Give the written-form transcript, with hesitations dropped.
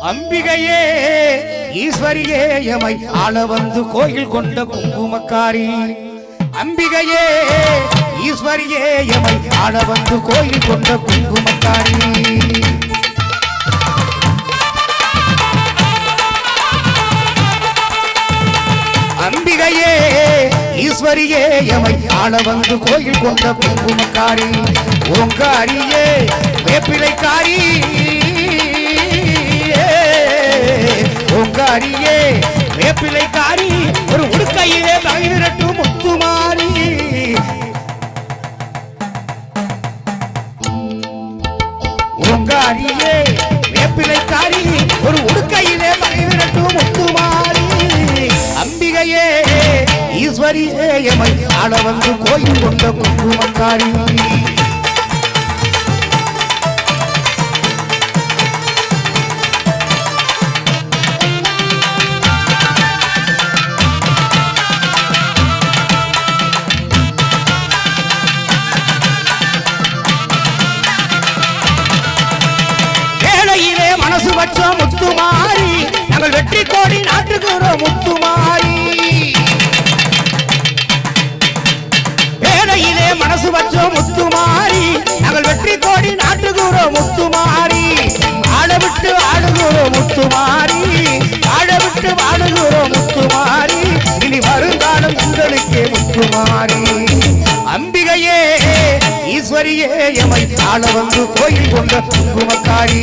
அம்பிகையே ஈஸ்வரியே எமை ஆள வந்து கோயில் கொண்ட குங்குமக்காரி. அம்பிகையே ஈஸ்வரியே எமை ஆள வந்து கோயில் கொண்ட குங்குமக்காரி. அம்பிகையே ஈஸ்வரியே எமை ஆள வந்து கோயில் கொண்ட குங்குமக்காரி. ஓங்காரியே வேப்பிலைக்காரி. ஓங்காரியே வேப்பிலைக்காரி. ஒரு உடுக்கையிலே வகை விரட்டும் முத்துமாரி. ஓங்காரியே வேப்பிலைக்காரி. ஒரு உடுக்கையிலே வகை விரட்டும் முத்துமாரி. அம்பிகையே ஈஸ்வரியே எமை ஆள வந்து கோயில் கொண்ட குங்குமக்காரி. மனசு வச்ச முத்துமாரி. நாங்கள் வெற்றி கோடி நாட்டுக்குற முத்துமாரி. வேலையிலே மனசு வச்ச முத்துமாரி. நாங்கள் வெற்றி கோடி நாட்டுக்குற முத்துமாரி. ஆள விட்டு ஆடுகிற முத்துமாரி. ஆள விட்டு வாடுகிற முத்துமாரி. இனி வருங்காலம் உங்களுக்கே முத்துமாரி. அம்பிகையே ஈஸ்வரியே எமை ஆள வந்து கோயில் கொண்ட குங்குமக்காரி.